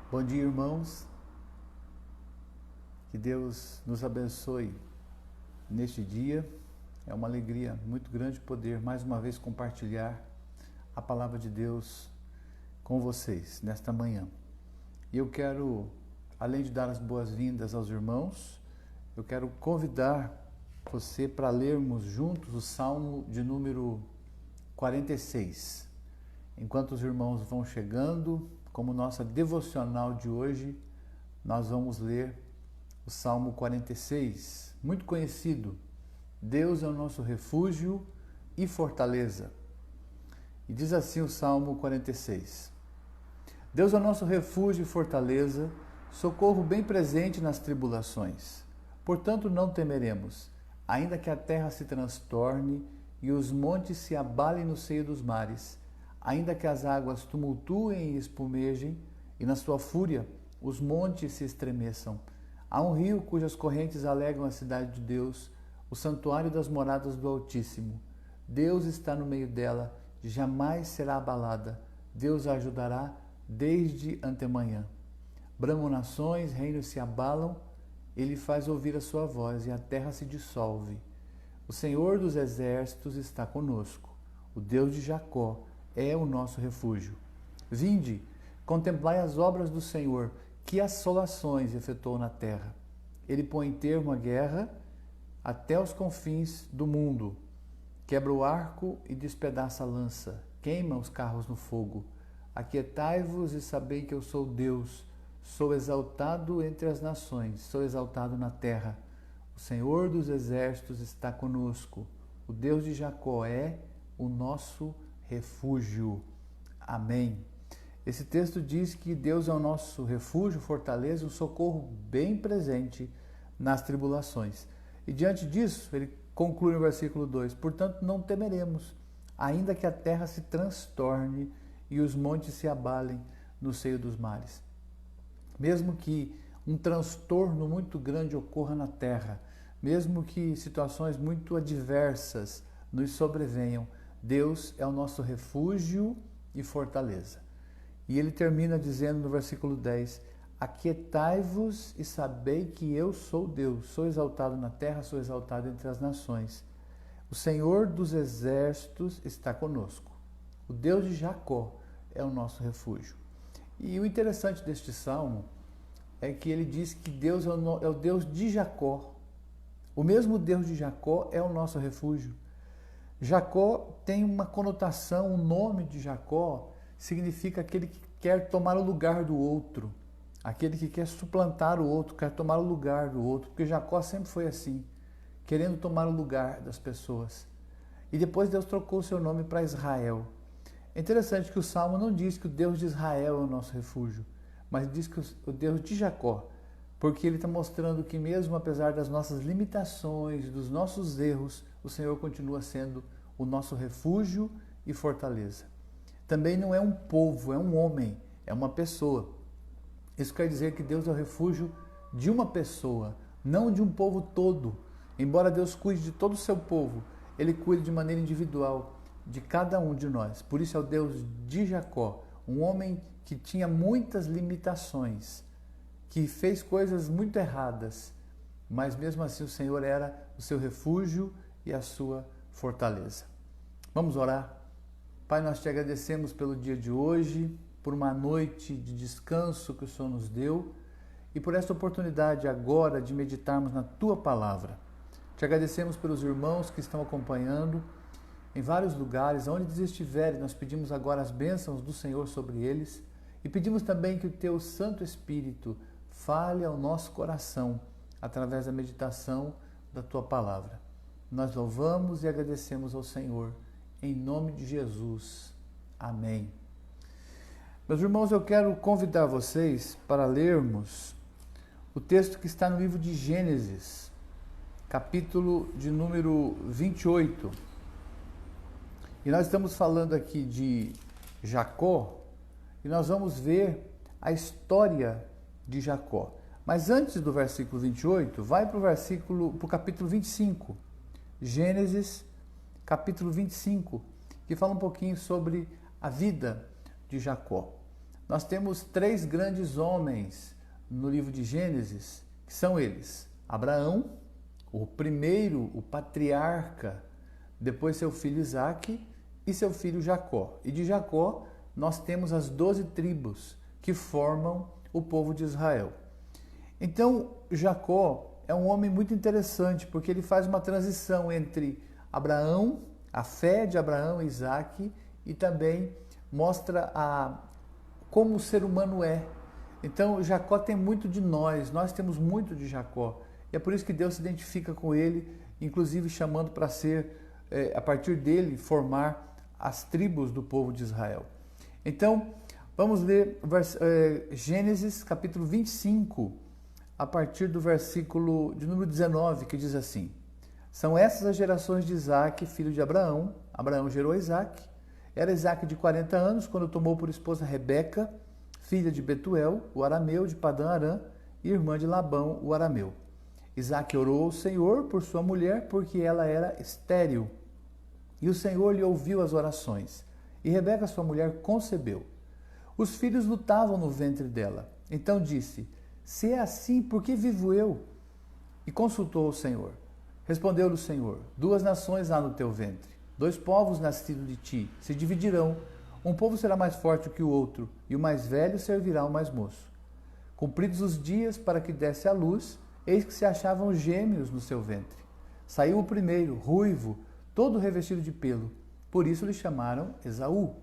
Bom dia, irmãos. Que Deus nos abençoe neste dia. É uma alegria muito grande poder mais uma vez compartilhar a palavra de Deus com vocês nesta manhã. E eu quero, além de dar as boas-vindas aos irmãos, eu quero convidar você para lermos juntos o Salmo de número 46. Enquanto os irmãos vão chegando, como nossa devocional de hoje, nós vamos ler o Salmo 46, muito conhecido. Deus é o nosso refúgio e fortaleza. E diz assim o Salmo 46. Deus é o nosso refúgio e fortaleza, socorro bem presente nas tribulações. Portanto, não temeremos, ainda que a terra se transtorne e os montes se abalem no seio dos mares, ainda que as águas tumultuem e espumejem, e na sua fúria os montes se estremeçam. Há um rio cujas correntes alegram a cidade de Deus, o santuário das moradas do Altíssimo. Deus está no meio dela, jamais será abalada. Deus a ajudará desde antemanhã. Bramam nações, reinos se abalam, ele faz ouvir a sua voz e a terra se dissolve. O Senhor dos exércitos está conosco. O Deus de Jacó é o nosso refúgio. Vinde, contemplai as obras do Senhor, que assolações efetuou na terra. Ele põe termo à guerra até os confins do mundo. Quebra o arco e despedaça a lança. Queima os carros no fogo. Aquietai-vos e sabei que eu sou Deus. Sou exaltado entre as nações, sou exaltado na terra. O Senhor dos exércitos está conosco. O Deus de Jacó é o nosso refúgio. Amém. Esse texto diz que Deus é o nosso refúgio, fortaleza, um socorro bem presente nas tribulações. E diante disso, ele conclui no versículo 2, portanto não temeremos, ainda que a terra se transtorne e os montes se abalem no seio dos mares. Mesmo que um transtorno muito grande ocorra na terra, mesmo que situações muito adversas nos sobrevenham, Deus é o nosso refúgio e fortaleza. E ele termina dizendo no versículo 10, aquietai-vos e sabei que eu sou Deus, sou exaltado na terra, sou exaltado entre as nações. O Senhor dos exércitos está conosco. O Deus de Jacó é o nosso refúgio. E o interessante deste salmo é que ele diz que Deus é o Deus de Jacó. O mesmo Deus de Jacó é o nosso refúgio. Jacó tem uma conotação, o nome de Jacó significa aquele que quer tomar o lugar do outro, aquele que quer suplantar o outro, quer tomar o lugar do outro, porque Jacó sempre foi assim, querendo tomar o lugar das pessoas. E depois Deus trocou o seu nome para Israel. É interessante que o Salmo não diz que o Deus de Israel é o nosso refúgio, mas diz que o Deus de Jacó, porque ele está mostrando que mesmo apesar das nossas limitações, dos nossos erros, o Senhor continua sendo o nosso refúgio e fortaleza. Também não é um povo, é um homem, é uma pessoa. Isso quer dizer que Deus é o refúgio de uma pessoa, não de um povo todo. Embora Deus cuide de todo o seu povo, ele cuida de maneira individual de cada um de nós. Por isso é o Deus de Jacó, um homem que tinha muitas limitações, que fez coisas muito erradas, mas mesmo assim o Senhor era o seu refúgio e a sua fortaleza. Vamos orar? Pai, nós te agradecemos pelo dia de hoje, por uma noite de descanso que o Senhor nos deu e por esta oportunidade agora de meditarmos na Tua Palavra. Te agradecemos pelos irmãos que estão acompanhando em vários lugares, onde eles estiverem, nós pedimos agora as bênçãos do Senhor sobre eles e pedimos também que o Teu Santo Espírito fale ao nosso coração através da meditação da Tua Palavra. Nós louvamos e agradecemos ao Senhor. Em nome de Jesus. Amém. Meus irmãos, eu quero convidar vocês para lermos o texto que está no livro de Gênesis, capítulo de número 28. E nós estamos falando aqui de Jacó, e nós vamos ver a história de Jacó. Mas antes do versículo 28, vai para o capítulo 25. Gênesis, capítulo 25, que fala um pouquinho sobre a vida de Jacó. nós temos três grandes homens no livro de Gênesis, que são eles: Abraão, o primeiro, o patriarca, depois seu filho Isaque e seu filho Jacó. E de Jacó nós temos as 12 tribos que formam o povo de Israel. Então, Jacó é um homem muito interessante, porque ele faz uma transição entre Abraão, a fé de Abraão e Isaque, e também mostra como o ser humano é. Então, Jacó tem muito de nós temos muito de Jacó. E é por isso que Deus se identifica com ele, inclusive chamando para ser, a partir dele, formar as tribos do povo de Israel. Então, vamos ler Gênesis capítulo 25, a partir do versículo de número 19, que diz assim: São essas as gerações de Isaque, filho de Abraão. Abraão gerou Isaque. Era Isaque de 40 anos, quando tomou por esposa Rebeca, filha de Betuel, o arameu de Padã Arã, e irmã de Labão, o arameu. Isaque orou ao Senhor por sua mulher, porque ela era estéril. E o Senhor lhe ouviu as orações. E Rebeca, sua mulher, concebeu. Os filhos lutavam no ventre dela. Então disse: Se é assim, por que vivo eu? E consultou o Senhor. Respondeu-lhe o Senhor: 2 nações há no teu ventre, 2 povos nascidos de ti, se dividirão. Um povo será mais forte que o outro, e o mais velho servirá ao mais moço. Cumpridos os dias para que desse à luz, eis que se achavam gêmeos no seu ventre. Saiu o primeiro, ruivo, todo revestido de pelo. Por isso lhe chamaram Esaú.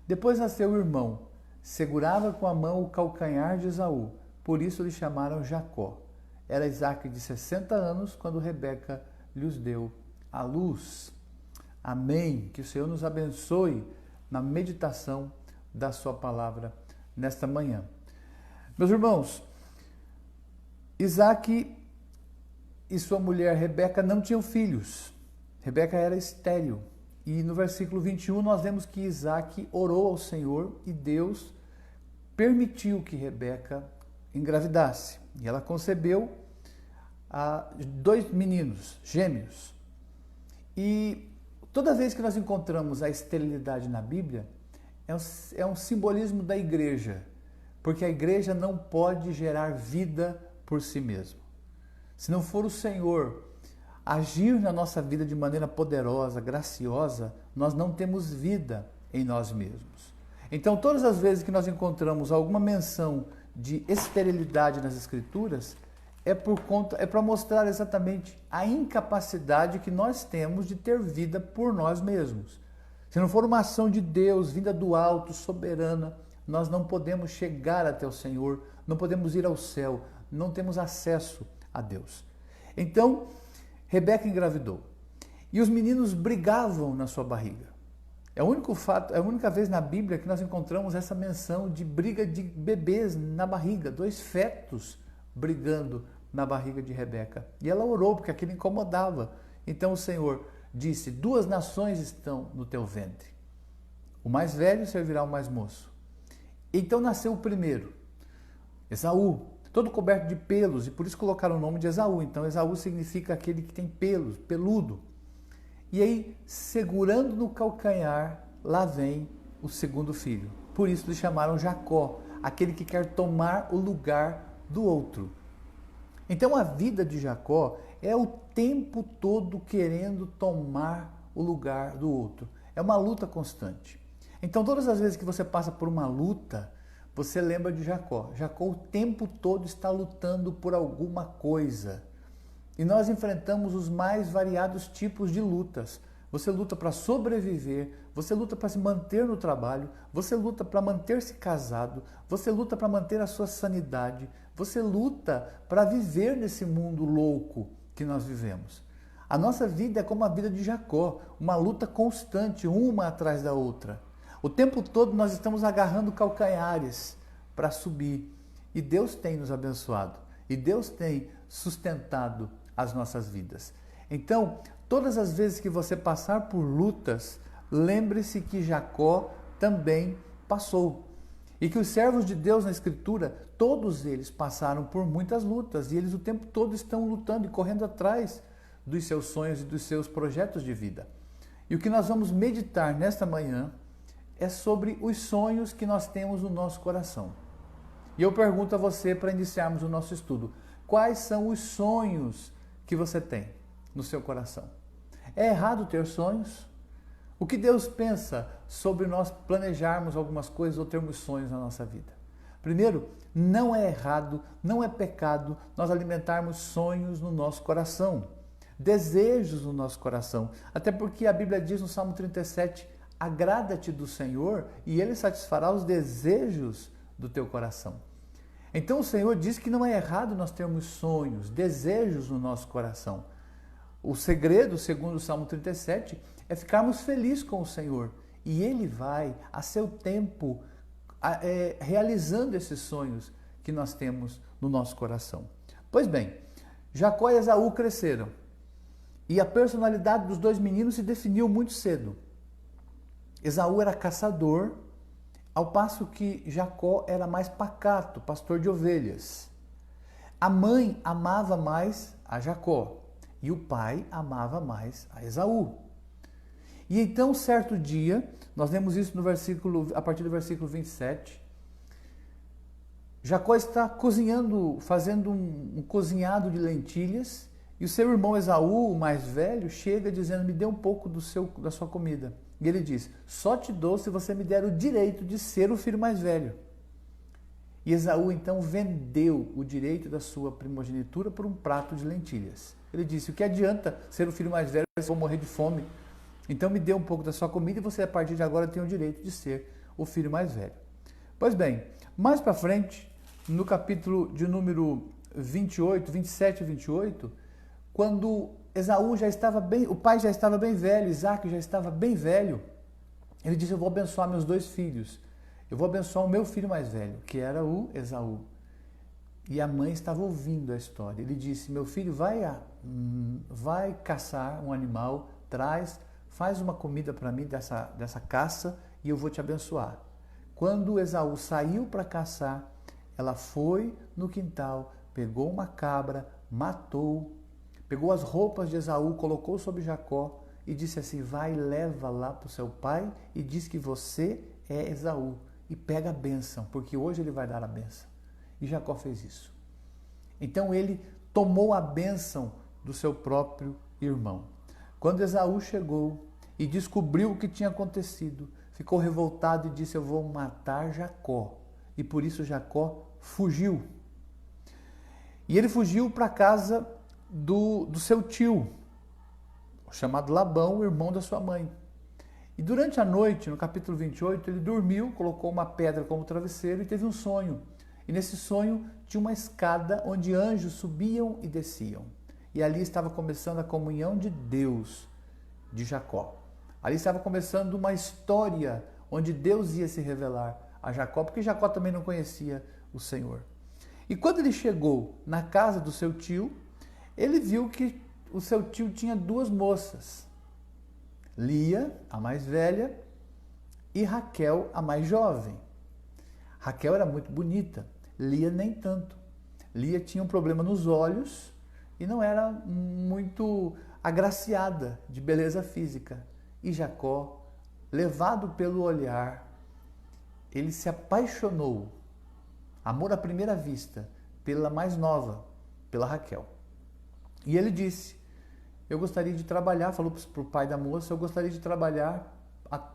Depois nasceu o irmão. Segurava com a mão o calcanhar de Esaú. Por isso lhe chamaram Jacó. Era Isaque de 60 anos quando Rebeca lhes deu a luz. Amém. Que o Senhor nos abençoe na meditação da sua palavra nesta manhã. Meus irmãos, Isaque e sua mulher Rebeca não tinham filhos. Rebeca era estéril. E no versículo 21 nós vemos que Isaque orou ao Senhor e Deus permitiu que Rebeca engravidasse. E ela concebeu 2 meninos, gêmeos. E toda vez que nós encontramos a esterilidade na Bíblia, é um simbolismo da igreja, porque a igreja não pode gerar vida por si mesma. Se não for o Senhor agir na nossa vida de maneira poderosa, graciosa, nós não temos vida em nós mesmos. Então, todas as vezes que nós encontramos alguma menção de esterilidade nas Escrituras, é para mostrar exatamente a incapacidade que nós temos de ter vida por nós mesmos. Se não for uma ação de Deus, vinda do alto, soberana, nós não podemos chegar até o Senhor, não podemos ir ao céu, não temos acesso a Deus. Então, Rebeca engravidou. E os meninos brigavam na sua barriga. É o único fato, é a única vez na Bíblia que nós encontramos essa menção de briga de bebês na barriga, 2 fetos brigando na barriga de Rebeca. E ela orou porque aquilo incomodava. Então o Senhor disse: 2 nações estão no teu ventre. O mais velho servirá ao mais moço. Então nasceu o primeiro, Esaú, todo coberto de pelos, e por isso colocaram o nome de Esaú. Então Esaú significa aquele que tem pelos, peludo. E aí, segurando no calcanhar, lá vem o segundo filho. Por isso lhe chamaram Jacó, aquele que quer tomar o lugar do outro. Então a vida de Jacó é o tempo todo querendo tomar o lugar do outro. É uma luta constante. Então todas as vezes que você passa por uma luta, você lembra de Jacó. Jacó o tempo todo está lutando por alguma coisa. E nós enfrentamos os mais variados tipos de lutas. Você luta para sobreviver, você luta para se manter no trabalho, você luta para manter-se casado, você luta para manter a sua sanidade, você luta para viver nesse mundo louco que nós vivemos. A nossa vida é como a vida de Jacó, uma luta constante, uma atrás da outra. O tempo todo nós estamos agarrando calcanhares para subir. E Deus tem nos abençoado. E Deus tem sustentado as nossas vidas. Então, todas as vezes que você passar por lutas, lembre-se que Jacó também passou. E que os servos de Deus na Escritura, todos eles passaram por muitas lutas. E eles o tempo todo estão lutando e correndo atrás dos seus sonhos e dos seus projetos de vida. E o que nós vamos meditar nesta manhã é sobre os sonhos que nós temos no nosso coração. E eu pergunto a você para iniciarmos o nosso estudo: quais são os sonhos que você tem no seu coração? É errado ter sonhos? O que Deus pensa sobre nós planejarmos algumas coisas ou termos sonhos na nossa vida? Primeiro, não é errado, não é pecado nós alimentarmos sonhos no nosso coração, desejos no nosso coração. Até porque a Bíblia diz no Salmo 37, agrada-te do Senhor e Ele satisfará os desejos do teu coração. Então o Senhor diz que não é errado nós termos sonhos, desejos no nosso coração. O segredo, segundo o Salmo 37, é ficarmos felizes com o Senhor. E Ele vai, a seu tempo, realizando esses sonhos que nós temos no nosso coração. Pois bem, Jacó e Esaú cresceram. E a personalidade dos dois meninos se definiu muito cedo. Esaú era caçador, ao passo que Jacó era mais pacato, pastor de ovelhas. A mãe amava mais a Jacó e o pai amava mais a Esaú. E então, certo dia, nós vemos isso no versículo, a partir do versículo 27, Jacó está cozinhando, fazendo um cozinhado de lentilhas, e o seu irmão Esaú, o mais velho, chega dizendo: me dê um pouco da sua comida. E ele diz: só te dou se você me der o direito de ser o filho mais velho. E Esaú então vendeu o direito da sua primogenitura por um prato de lentilhas. Ele disse: o que adianta ser o filho mais velho se eu vou morrer de fome? Então me dê um pouco da sua comida e você a partir de agora tem o direito de ser o filho mais velho. Pois bem, mais para frente, no capítulo de número 28, 27 e 28, quando Esaú já estava bem, o pai já estava bem velho, Isaac já estava bem velho, ele disse: eu vou abençoar meus dois filhos, eu vou abençoar o meu filho mais velho, que era o Esaú. E a mãe estava ouvindo a história. Ele disse: meu filho, vai caçar um animal, faz uma comida para mim dessa caça e eu vou te abençoar. Quando Esaú saiu para caçar, ela foi no quintal, pegou uma cabra, matou, pegou as roupas de Esaú, colocou sobre Jacó e disse assim: vai, leva lá para o seu pai e diz que você é Esaú e pega a bênção, porque hoje ele vai dar a bênção. E Jacó fez isso. Então ele tomou a bênção do seu próprio irmão. Quando Esaú chegou e descobriu o que tinha acontecido, ficou revoltado e disse: eu vou matar Jacó. E por isso Jacó fugiu. E ele fugiu para a casa do seu tio, chamado Labão, o irmão da sua mãe. E durante a noite, no capítulo 28, ele dormiu, colocou uma pedra como travesseiro e teve um sonho. E nesse sonho tinha uma escada onde anjos subiam e desciam. E ali estava começando a comunhão de Deus de Jacó. Ali estava começando uma história onde Deus ia se revelar a Jacó, porque Jacó também não conhecia o Senhor. E quando ele chegou na casa do seu tio, ele viu que o seu tio tinha duas moças, Lia, a mais velha, e Raquel, a mais jovem. Raquel era muito bonita, Lia nem tanto. Lia tinha um problema nos olhos e não era muito agraciada de beleza física. E Jacó, levado pelo olhar, ele se apaixonou, amor à primeira vista, pela mais nova, pela Raquel. E ele disse: eu gostaria de trabalhar, falou para o pai da moça: eu gostaria de trabalhar,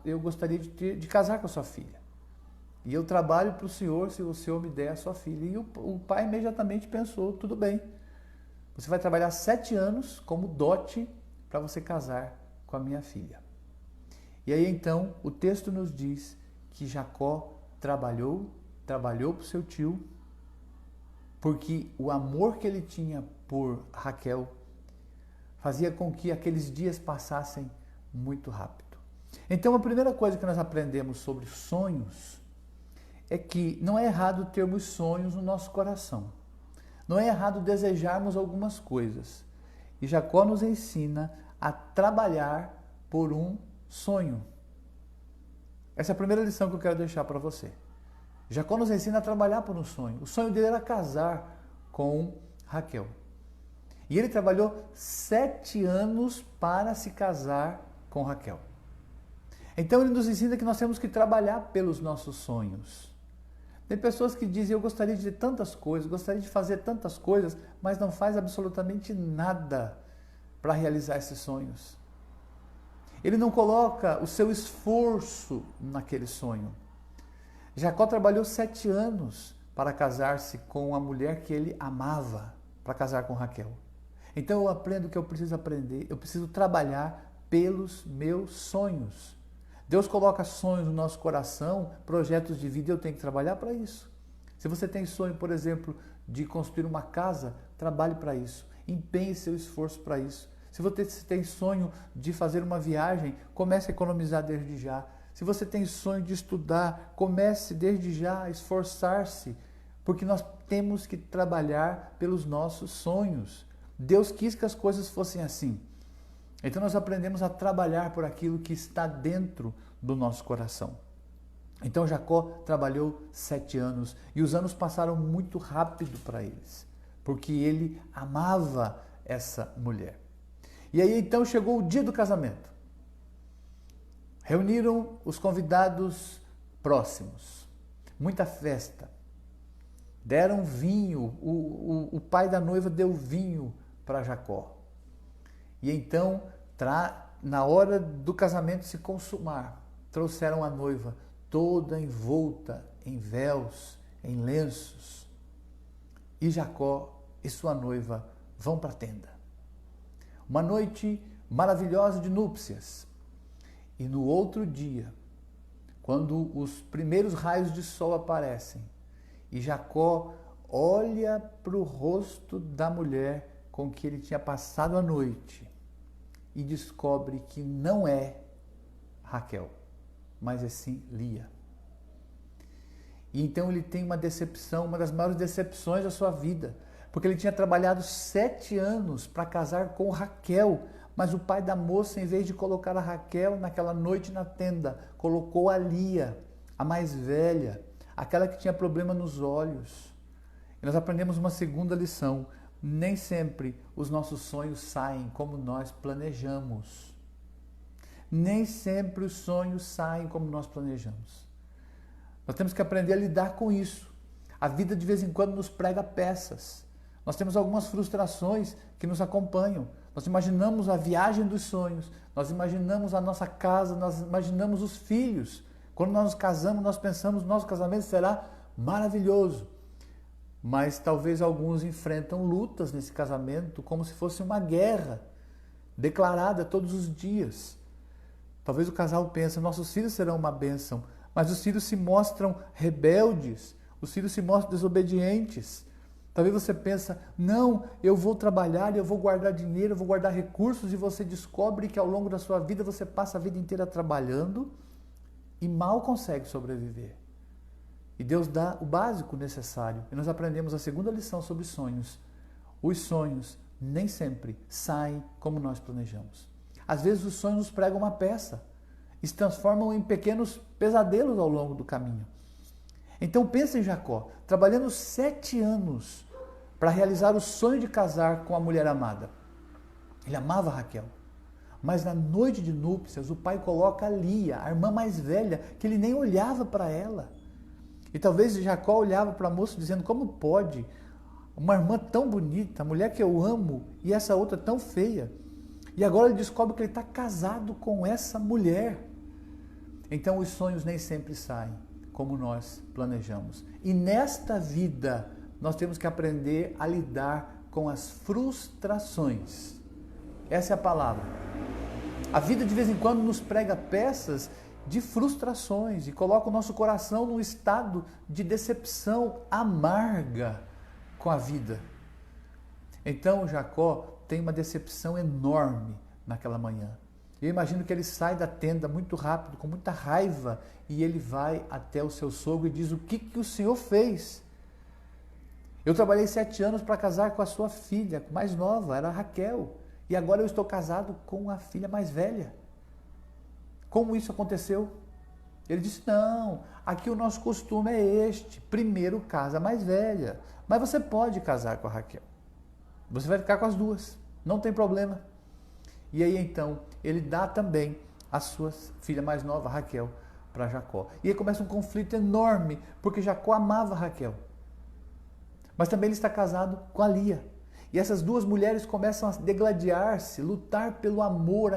eu gostaria de casar com a sua filha. E eu trabalho para o senhor se o senhor me der a sua filha. E o pai imediatamente pensou: tudo bem, você vai trabalhar 7 anos como dote para você casar com a minha filha. E aí então o texto nos diz que Jacó trabalhou para o seu tio, porque o amor que ele tinha por Raquel fazia com que aqueles dias passassem muito rápido. Então a primeira coisa que nós aprendemos sobre sonhos é que não é errado termos sonhos no nosso coração. Não é errado desejarmos algumas coisas. E Jacó nos ensina a trabalhar por um sonho. Essa é a primeira lição que eu quero deixar para você. Jacó nos ensina a trabalhar por um sonho. O sonho dele era casar com Raquel. E ele trabalhou 7 anos para se casar com Raquel. Então ele nos ensina que nós temos que trabalhar pelos nossos sonhos. Tem pessoas que dizem, eu gostaria de ter tantas coisas, gostaria de fazer tantas coisas, mas não faz absolutamente nada para realizar esses sonhos. Ele não coloca o seu esforço naquele sonho. Jacó trabalhou 7 anos para casar-se com a mulher que ele amava, para casar com Raquel. Então eu aprendo o que eu preciso aprender, eu preciso trabalhar pelos meus sonhos. Deus coloca sonhos no nosso coração, projetos de vida, e eu tenho que trabalhar para isso. Se você tem sonho, por exemplo, de construir uma casa, trabalhe para isso, empenhe seu esforço para isso. Se você tem sonho de fazer uma viagem, comece a economizar desde já. Se você tem sonho de estudar, comece desde já a esforçar-se, porque nós temos que trabalhar pelos nossos sonhos. Deus quis que as coisas fossem assim. Então nós aprendemos a trabalhar por aquilo que está dentro do nosso coração. Então Jacó trabalhou 7 anos e os anos passaram muito rápido para eles, porque ele amava essa mulher. E aí então chegou o dia do casamento. Reuniram os convidados próximos, muita festa. Deram vinho, o pai da noiva deu vinho para Jacó. E então, na hora do casamento se consumar, trouxeram a noiva toda envolta em véus, em lenços. E Jacó e sua noiva vão para a tenda. Uma noite maravilhosa de núpcias. E no outro dia, quando os primeiros raios de sol aparecem, e Jacó olha para o rosto da mulher com que ele tinha passado a noite e descobre que não é Raquel, mas é sim Lia. E então ele tem uma decepção, uma das maiores decepções da sua vida, porque ele tinha trabalhado 7 anos para casar com Raquel, mas o pai da moça, em vez de colocar a Raquel naquela noite na tenda, colocou a Lia, a mais velha, aquela que tinha problema nos olhos. E nós aprendemos uma segunda lição: nem sempre os nossos sonhos saem como nós planejamos. Nem sempre os sonhos saem como nós planejamos. Nós temos que aprender a lidar com isso. A vida de vez em quando nos prega peças. Nós temos algumas frustrações que nos acompanham. Nós imaginamos a viagem dos sonhos, nós imaginamos a nossa casa, nós imaginamos os filhos. Quando nós nos casamos, nós pensamos que nosso casamento será maravilhoso. Mas talvez alguns enfrentam lutas nesse casamento como se fosse uma guerra declarada todos os dias. Talvez o casal pense, nossos filhos serão uma bênção, mas os filhos se mostram rebeldes, os filhos se mostram desobedientes. Talvez você pensa, não, eu vou trabalhar, eu vou guardar dinheiro, eu vou guardar recursos, e você descobre que ao longo da sua vida você passa a vida inteira trabalhando e mal consegue sobreviver. E Deus dá o básico necessário. E nós aprendemos a segunda lição sobre sonhos. Os sonhos nem sempre saem como nós planejamos. Às vezes os sonhos nos pregam uma peça e se transformam em pequenos pesadelos ao longo do caminho. Então pensa em Jacó, trabalhando 7 anos para realizar o sonho de casar com a mulher amada. Ele amava Raquel. Mas na noite de núpcias, o pai coloca a Lia, a irmã mais velha, que ele nem olhava para ela. E talvez Jacó olhava para a moça dizendo, como pode uma irmã tão bonita, a mulher que eu amo, e essa outra tão feia? E agora ele descobre que ele está casado com essa mulher. Então os sonhos nem sempre saem como nós planejamos. E nesta vida, nós temos que aprender a lidar com as frustrações. Essa é a palavra. A vida de vez em quando nos prega peças de frustrações e coloca o nosso coração num estado de decepção amarga com a vida. Então Jacó tem uma decepção enorme naquela manhã. Eu imagino que ele sai da tenda muito rápido, com muita raiva, e ele vai até o seu sogro e diz, o que o senhor fez? Eu trabalhei 7 anos para casar com a sua filha mais nova, era a Raquel, e agora eu estou casado com a filha mais velha. Como isso aconteceu? Ele disse, não, aqui o nosso costume é este, primeiro casa a mais velha, mas você pode casar com a Raquel, você vai ficar com as duas, não tem problema. E aí então, ele dá também a sua filha mais nova, Raquel, para Jacó. E aí começa um conflito enorme, porque Jacó amava Raquel. Mas também ele está casado com a Lia. E essas duas mulheres começam a degladiar-se, lutar pelo amor,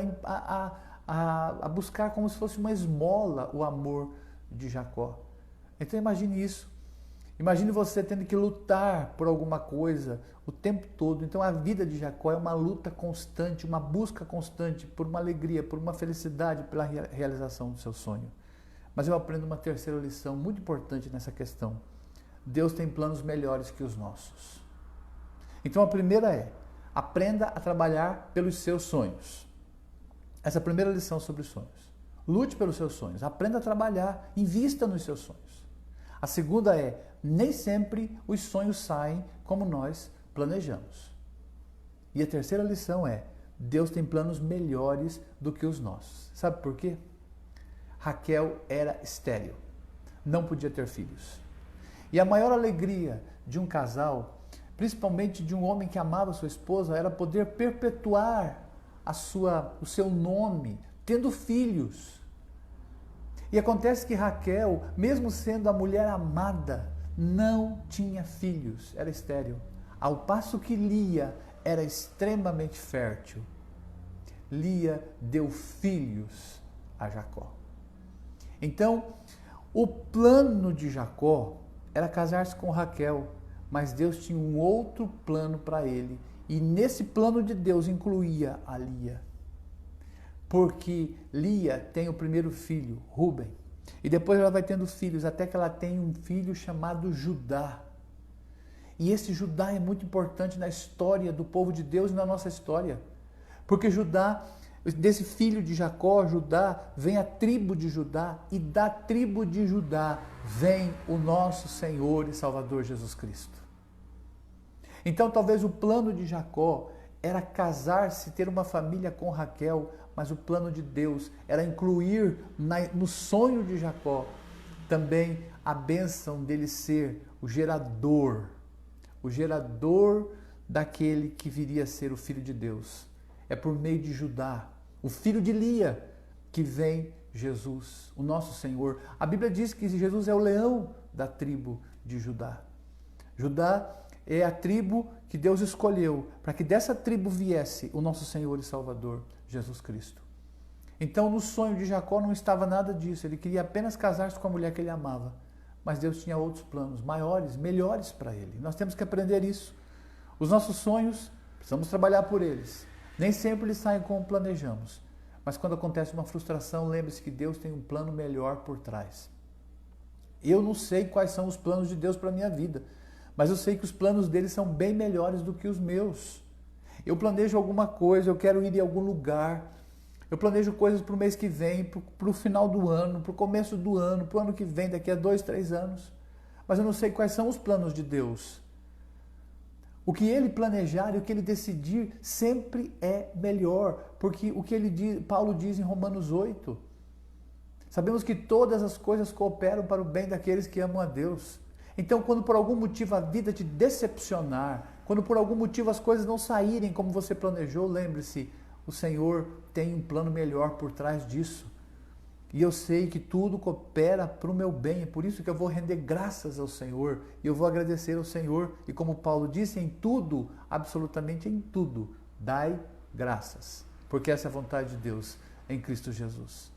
a buscar como se fosse uma esmola o amor de Jacó. Então imagine isso. Imagine você tendo que lutar por alguma coisa o tempo todo. Então a vida de Jacó é uma luta constante, uma busca constante por uma alegria, por uma felicidade, pela realização do seu sonho. Mas eu aprendo uma terceira lição muito importante nessa questão. Deus tem planos melhores que os nossos. Então a primeira é, aprenda a trabalhar pelos seus sonhos. Essa é a primeira lição sobre sonhos. Lute pelos seus sonhos, aprenda a trabalhar, invista nos seus sonhos. A segunda é, nem sempre os sonhos saem como nós planejamos. E a terceira lição é, Deus tem planos melhores do que os nossos. Sabe por quê? Raquel era estéril, não podia ter filhos. E a maior alegria de um casal, principalmente de um homem que amava sua esposa, era poder perpetuar o seu nome, tendo filhos. E acontece que Raquel, mesmo sendo a mulher amada, não tinha filhos, era estéril. Ao passo que Lia era extremamente fértil. Lia deu filhos a Jacó. Então, o plano de Jacó era casar-se com Raquel, mas Deus tinha um outro plano para ele. E nesse plano de Deus incluía a Lia. Porque Lia tem o primeiro filho, Rúben. E depois ela vai tendo filhos, até que ela tem um filho chamado Judá. E esse Judá é muito importante na história do povo de Deus e na nossa história. Porque Judá, desse filho de Jacó, Judá, vem a tribo de Judá. E da tribo de Judá vem o nosso Senhor e Salvador Jesus Cristo. Então talvez o plano de Jacó era casar-se, ter uma família com Raquel, mas o plano de Deus era incluir no sonho de Jacó também a bênção dele ser o gerador daquele que viria a ser o Filho de Deus. É por meio de Judá, o filho de Lia, que vem Jesus, o nosso Senhor. A Bíblia diz que Jesus é o leão da tribo de Judá. Judá é a tribo que Deus escolheu para que dessa tribo viesse o nosso Senhor e Salvador, Jesus Cristo. Então, no sonho de Jacó não estava nada disso. Ele queria apenas casar-se com a mulher que ele amava. Mas Deus tinha outros planos, maiores, melhores para ele. Nós temos que aprender isso. Os nossos sonhos, precisamos trabalhar por eles. Nem sempre eles saem como planejamos. Mas quando acontece uma frustração, lembre-se que Deus tem um plano melhor por trás. Eu não sei quais são os planos de Deus para a minha vida. Mas eu sei que os planos dele são bem melhores do que os meus. Eu planejo alguma coisa, eu quero ir em algum lugar. Eu planejo coisas para o mês que vem, para o final do ano, para o começo do ano, para o ano que vem, daqui a 2, 3 anos. Mas eu não sei quais são os planos de Deus. O que ele planejar e o que ele decidir sempre é melhor. Porque o que Paulo diz em Romanos 8. Sabemos que todas as coisas cooperam para o bem daqueles que amam a Deus. Então, quando por algum motivo a vida te decepcionar, quando por algum motivo as coisas não saírem como você planejou, lembre-se, o Senhor tem um plano melhor por trás disso. E eu sei que tudo coopera para o meu bem, é por isso que eu vou render graças ao Senhor, e eu vou agradecer ao Senhor, e como Paulo disse, em tudo, absolutamente em tudo, dai graças, porque essa é a vontade de Deus em Cristo Jesus.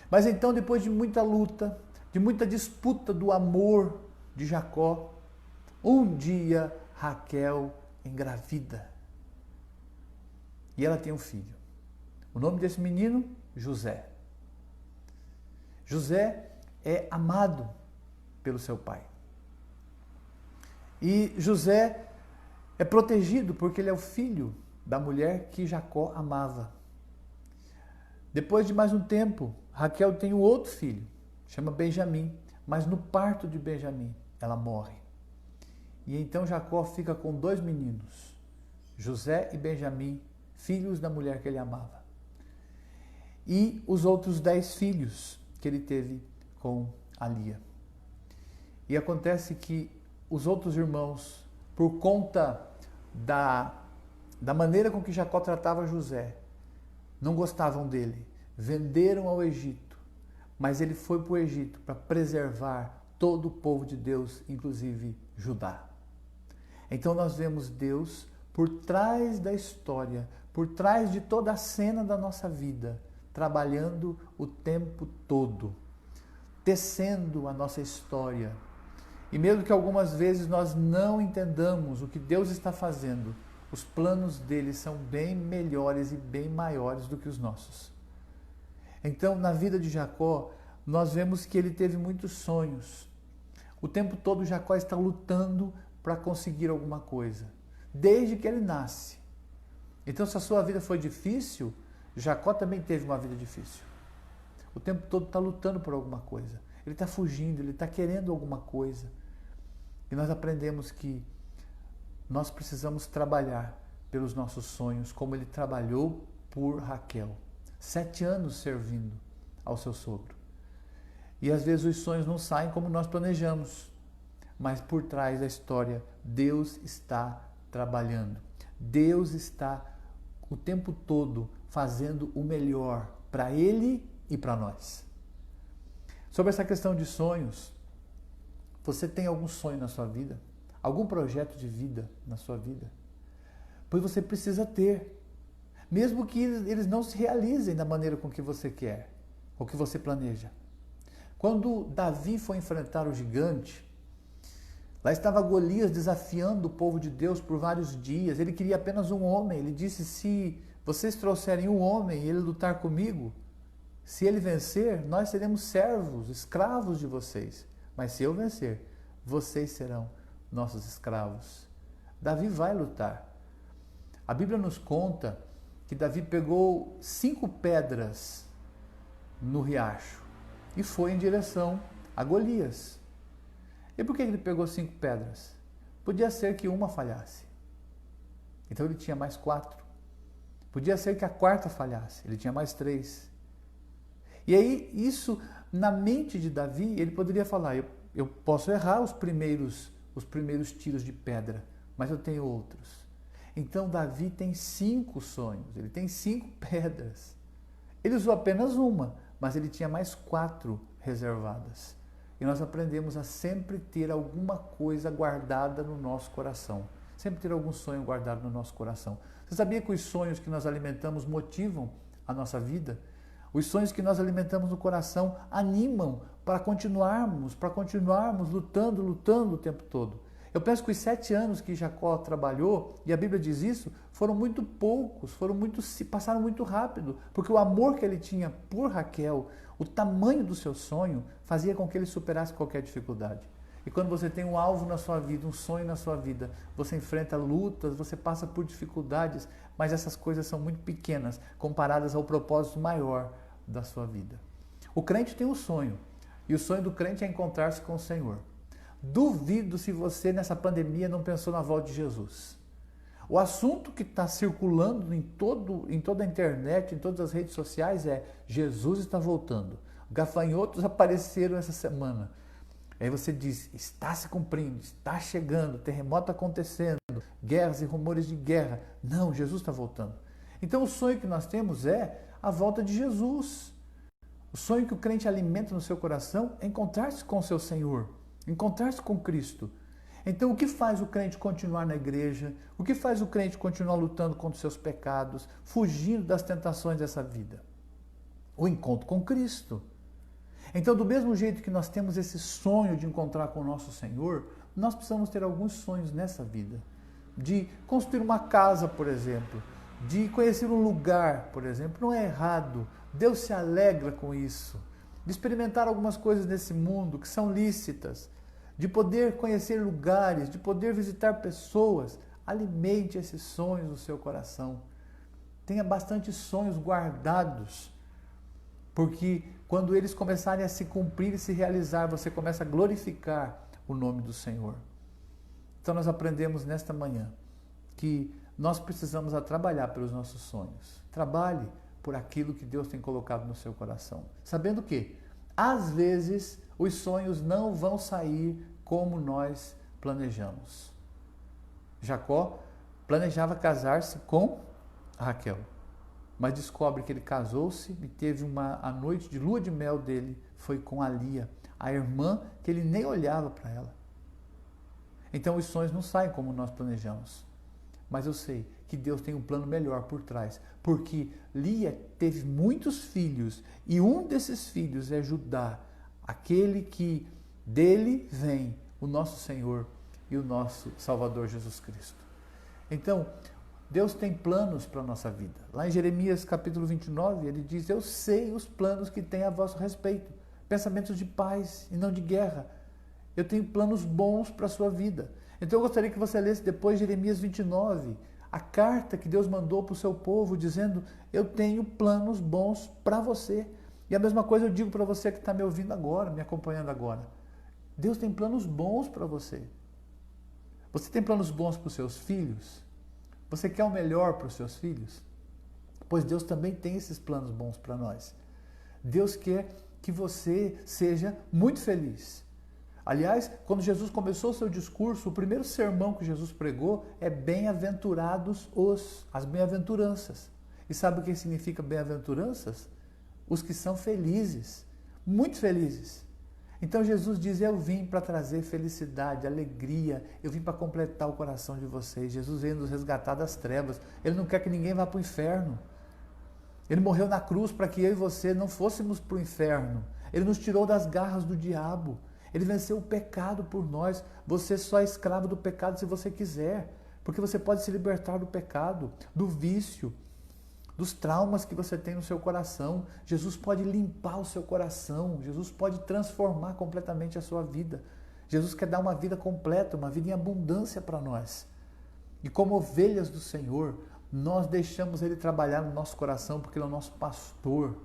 Mas então, depois de muita luta, de muita disputa do amor de Jacó, um dia Raquel engravida. E ela tem um filho. O nome desse menino, José. José é amado pelo seu pai. E José é protegido porque ele é o filho da mulher que Jacó amava. Depois de mais um tempo, Raquel tem um outro filho, chama Benjamim, mas no parto de Benjamim ela morre. E então Jacó fica com 2 meninos, José e Benjamim, filhos da mulher que ele amava. E os outros 10 filhos que ele teve com a Lia. E acontece que os outros irmãos, por conta da maneira com que Jacó tratava José, não gostavam dele, venderam ao Egito, mas ele foi para o Egito para preservar todo o povo de Deus, inclusive Judá. Então nós vemos Deus por trás da história, por trás de toda a cena da nossa vida, trabalhando o tempo todo, tecendo a nossa história. E mesmo que algumas vezes nós não entendamos o que Deus está fazendo, os planos dele são bem melhores e bem maiores do que os nossos. Então, na vida de Jacó, nós vemos que ele teve muitos sonhos. O tempo todo Jacó está lutando para conseguir alguma coisa, desde que ele nasce. Então, se a sua vida foi difícil, Jacó também teve uma vida difícil. O tempo todo está lutando por alguma coisa. Ele está fugindo, ele está querendo alguma coisa. E nós aprendemos que nós precisamos trabalhar pelos nossos sonhos, como ele trabalhou por Raquel. 7 anos servindo ao seu sogro. E às vezes os sonhos não saem como nós planejamos. Mas por trás da história, Deus está trabalhando. Deus está o tempo todo fazendo o melhor para ele e para nós. Sobre essa questão de sonhos, você tem algum sonho na sua vida? Algum projeto de vida na sua vida? Pois você precisa ter. Mesmo que eles não se realizem da maneira com que você quer, ou que você planeja. Quando Davi foi enfrentar o gigante, lá estava Golias desafiando o povo de Deus por vários dias. Ele queria apenas um homem. Ele disse, se vocês trouxerem um homem e ele lutar comigo, se ele vencer, nós seremos servos, escravos de vocês. Mas se eu vencer, vocês serão nossos escravos. Davi vai lutar. A Bíblia nos conta que Davi pegou 5 pedras no riacho e foi em direção a Golias. E por que ele pegou 5 pedras? Podia ser que uma falhasse. Então ele tinha mais 4. Podia ser que a 4ª falhasse. Ele tinha mais 3. E aí, isso, na mente de Davi, ele poderia falar, eu posso errar os primeiros tiros de pedra, mas eu tenho outros. Então, Davi tem 5 sonhos, ele tem 5 pedras. Ele usou apenas uma, mas ele tinha mais 4 reservadas. E nós aprendemos a sempre ter alguma coisa guardada no nosso coração. Sempre ter algum sonho guardado no nosso coração. Você sabia que os sonhos que nós alimentamos motivam a nossa vida? Os sonhos que nós alimentamos no coração animam para continuarmos lutando o tempo todo. Eu penso que os 7 anos que Jacó trabalhou, e a Bíblia diz isso, foram muito poucos, passaram muito rápido, porque o amor que ele tinha por Raquel, o tamanho do seu sonho, fazia com que ele superasse qualquer dificuldade. E quando você tem um alvo na sua vida, um sonho na sua vida, você enfrenta lutas, você passa por dificuldades, mas essas coisas são muito pequenas comparadas ao propósito maior da sua vida. O crente tem um sonho, e o sonho do crente é encontrar-se com o Senhor. Duvido se você nessa pandemia não pensou na volta de Jesus. O assunto que está circulando em toda a internet, em todas as redes sociais é Jesus está voltando. Gafanhotos apareceram essa semana. Aí você diz, está se cumprindo, está chegando, terremoto acontecendo, guerras e rumores de guerra. Não, Jesus está voltando. Então o sonho que nós temos é a volta de Jesus. O sonho que o crente alimenta no seu coração é encontrar-se com o seu Senhor, encontrar-se com Cristo. Então o que faz o crente continuar na igreja? O que faz o crente continuar lutando contra os seus pecados, fugindo das tentações dessa vida? O encontro com Cristo. Então, do mesmo jeito que nós temos esse sonho de encontrar com o nosso Senhor, nós precisamos ter alguns sonhos nessa vida. De construir uma casa, por exemplo. De conhecer um lugar, por exemplo. Não é errado. Deus se alegra com isso. De experimentar algumas coisas nesse mundo que são lícitas. De poder conhecer lugares, de poder visitar pessoas. Alimente esses sonhos no seu coração. Tenha bastante sonhos guardados. Porque quando eles começarem a se cumprir e se realizar, você começa a glorificar o nome do Senhor. Então nós aprendemos nesta manhã que nós precisamos trabalhar pelos nossos sonhos. Trabalhe por aquilo que Deus tem colocado no seu coração. Sabendo que, às vezes, os sonhos não vão sair como nós planejamos. Jacó planejava casar-se com Raquel. mas descobre que ele casou-se e teve a noite de lua de mel dele foi com a Lia, a irmã que ele nem olhava para ela. Então os sonhos não saem como nós planejamos. Mas eu sei que Deus tem um plano melhor por trás, porque Lia teve muitos filhos e um desses filhos é Judá, aquele que dele vem o nosso Senhor e o nosso Salvador Jesus Cristo. Então, Deus tem planos para a nossa vida. Lá em Jeremias capítulo 29, ele diz: eu sei os planos que tem a vosso respeito, pensamentos de paz e não de guerra. Eu tenho planos bons para a sua vida. Então eu gostaria que você lesse depois Jeremias 29, a carta que Deus mandou para o seu povo, dizendo: eu tenho planos bons para você. E a mesma coisa eu digo para você que está me ouvindo agora, me acompanhando agora. Deus tem planos bons para você. Você tem planos bons para os seus filhos? Você quer o melhor para os seus filhos? Pois Deus também tem esses planos bons para nós. Deus quer que você seja muito feliz. Aliás, quando Jesus começou o seu discurso, o primeiro sermão que Jesus pregou é bem-aventurados as bem-aventuranças. E sabe o que significa bem-aventuranças? Os que são felizes, muito felizes. Então Jesus diz: eu vim para trazer felicidade, alegria, eu vim para completar o coração de vocês. Jesus veio nos resgatar das trevas, Ele não quer que ninguém vá para o inferno. Ele morreu na cruz para que eu e você não fôssemos para o inferno. Ele nos tirou das garras do diabo. Ele venceu o pecado por nós. Você só é escravo do pecado se você quiser, porque você pode se libertar do pecado, do vício, dos traumas que você tem no seu coração. Jesus pode limpar o seu coração. Jesus pode transformar completamente a sua vida. Jesus quer dar uma vida completa, uma vida em abundância para nós. E como ovelhas do Senhor, nós deixamos Ele trabalhar no nosso coração, porque Ele é o nosso pastor.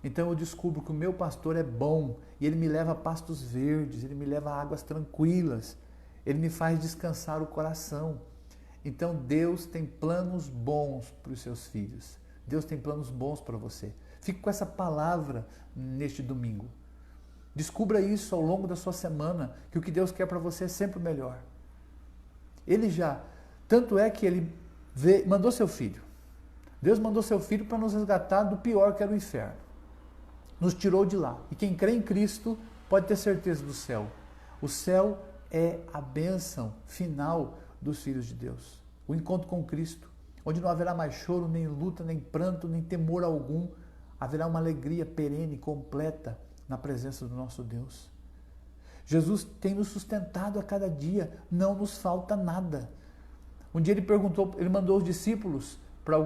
Então eu descubro que o meu pastor é bom e ele me leva a pastos verdes, ele me leva a águas tranquilas, ele me faz descansar o coração. Então Deus tem planos bons para os seus filhos. Deus tem planos bons para você. Fique com essa palavra neste domingo. Descubra isso ao longo da sua semana, que o que Deus quer para você é sempre o melhor. Tanto é que Ele mandou seu Filho. Deus mandou seu Filho para nos resgatar do pior que era o inferno. Nos tirou de lá. E quem crê em Cristo pode ter certeza do céu. O céu é a bênção final dos filhos de Deus. O encontro com Cristo, onde não haverá mais choro, nem luta, nem pranto, nem temor algum. Haverá uma alegria perene, completa, na presença do nosso Deus. Jesus tem nos sustentado a cada dia, não nos falta nada. Um dia ele mandou os discípulos para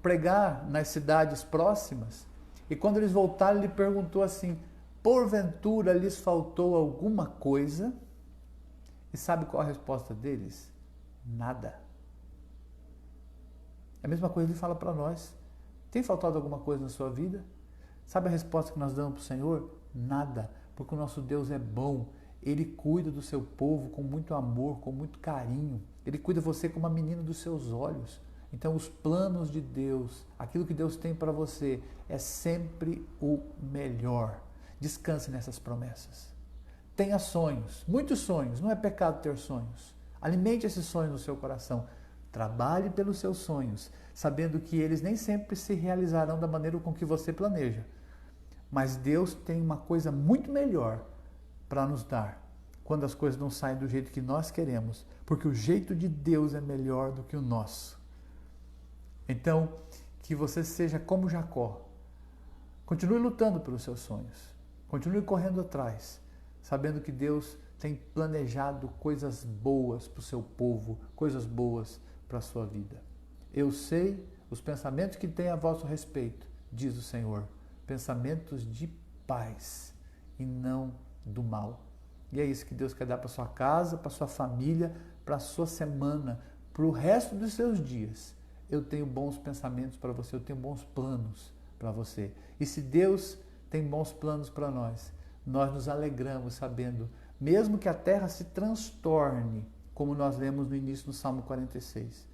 pregar nas cidades próximas, e quando eles voltaram, ele perguntou assim: porventura lhes faltou alguma coisa? E sabe qual a resposta deles? Nada. É a mesma coisa que ele fala para nós. Tem faltado alguma coisa na sua vida? Sabe a resposta que nós damos para o Senhor? Nada, porque o nosso Deus é bom. Ele cuida do seu povo com muito amor, com muito carinho. Ele cuida de você como a menina dos seus olhos. Então os planos de Deus, aquilo que Deus tem para você, é sempre o melhor. Descanse nessas promessas. Tenha sonhos, muitos sonhos, não é pecado ter sonhos. Alimente esses sonhos no seu coração. Trabalhe pelos seus sonhos, sabendo que eles nem sempre se realizarão da maneira com que você planeja. Mas Deus tem uma coisa muito melhor para nos dar, quando as coisas não saem do jeito que nós queremos, porque o jeito de Deus é melhor do que o nosso. Então, que você seja como Jacó. Continue lutando pelos seus sonhos. Continue correndo atrás, sabendo que Deus tem planejado coisas boas para o seu povo, coisas boas para a sua vida. Eu sei os pensamentos que tem a vosso respeito, diz o Senhor, pensamentos de paz e não do mal. E é isso que Deus quer dar para sua casa, para sua família, para a sua semana, para o resto dos seus dias. Eu tenho bons pensamentos para você, eu tenho bons planos para você. E se Deus tem bons planos para nós nos alegramos sabendo, mesmo que a terra se transtorne, como nós lemos no início do Salmo 46,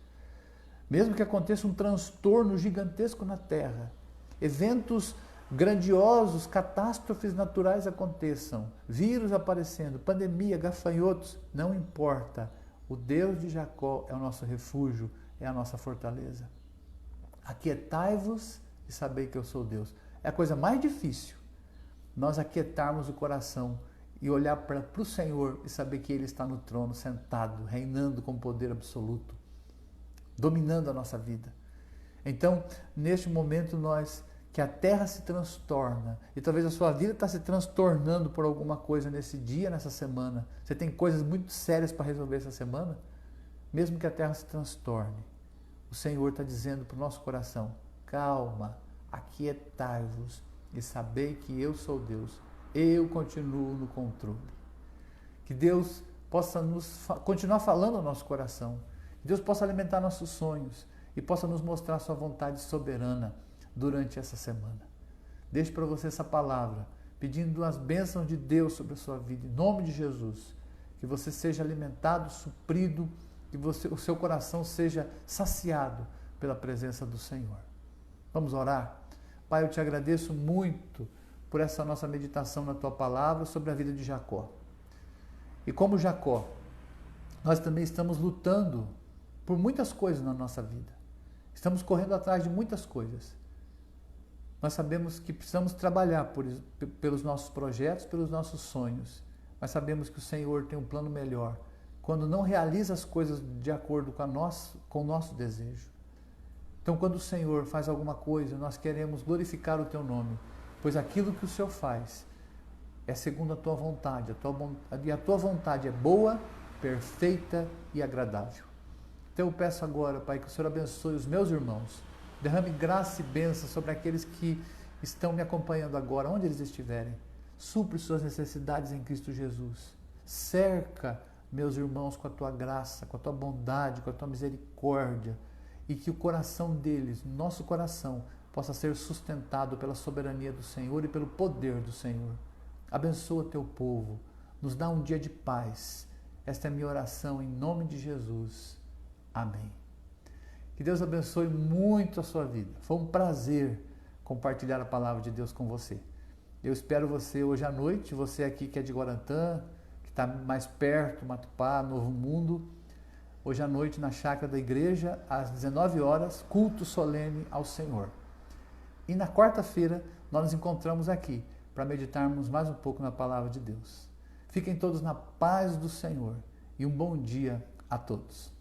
mesmo que aconteça um transtorno gigantesco na terra, eventos grandiosos, catástrofes naturais aconteçam, vírus aparecendo, pandemia, gafanhotos, não importa. O Deus de Jacó é o nosso refúgio, é a nossa fortaleza. Aquietai-vos e sabei que eu sou Deus. É a coisa mais difícil, nós aquietarmos o coração e olhar para o Senhor e saber que Ele está no trono, sentado, reinando com poder absoluto, dominando a nossa vida. Então, neste momento, que a terra se transtorna, e talvez a sua vida está se transtornando por alguma coisa nesse dia, nessa semana. Você tem coisas muito sérias para resolver essa semana? Mesmo que a terra se transtorne, o Senhor está dizendo para o nosso coração: calma, aquietai-vos e sabei que eu sou Deus, eu continuo no controle. Que Deus possa continuar falando ao nosso coração, que Deus possa alimentar nossos sonhos e possa nos mostrar a sua vontade soberana durante essa semana. Deixo para você essa palavra, pedindo as bênçãos de Deus sobre a sua vida, em nome de Jesus, que você seja alimentado, suprido, que o seu coração seja saciado pela presença do Senhor. Vamos orar? Pai, eu te agradeço muito por essa nossa meditação na tua palavra sobre a vida de Jacó. E como Jacó, nós também estamos lutando por muitas coisas na nossa vida. Estamos correndo atrás de muitas coisas. Nós sabemos que precisamos trabalhar pelos nossos projetos, pelos nossos sonhos. Mas sabemos que o Senhor tem um plano melhor quando não realiza as coisas de acordo com o nosso desejo. Então, quando o Senhor faz alguma coisa, nós queremos glorificar o teu nome, pois aquilo que o Senhor faz é segundo a tua vontade, e a tua vontade é boa, perfeita e agradável. Então eu peço agora, Pai, que o Senhor abençoe os meus irmãos, derrame graça e bênção sobre aqueles que estão me acompanhando agora, onde eles estiverem. Supre suas necessidades em Cristo Jesus. Cerca meus irmãos com a tua graça, com a tua bondade, com a tua misericórdia, e que o coração deles, nosso coração, possa ser sustentado pela soberania do Senhor e pelo poder do Senhor. Abençoa teu povo, nos dá um dia de paz. Esta é a minha oração em nome de Jesus. Amém. Que Deus abençoe muito a sua vida. Foi um prazer compartilhar a palavra de Deus com você. Eu espero você hoje à noite, você aqui que é de Guarantã, que está mais perto, Matupá, Novo Mundo. Hoje à noite na chácara da igreja, às 19 horas, culto solene ao Senhor. E na quarta-feira nós nos encontramos aqui para meditarmos mais um pouco na palavra de Deus. Fiquem todos na paz do Senhor e um bom dia a todos.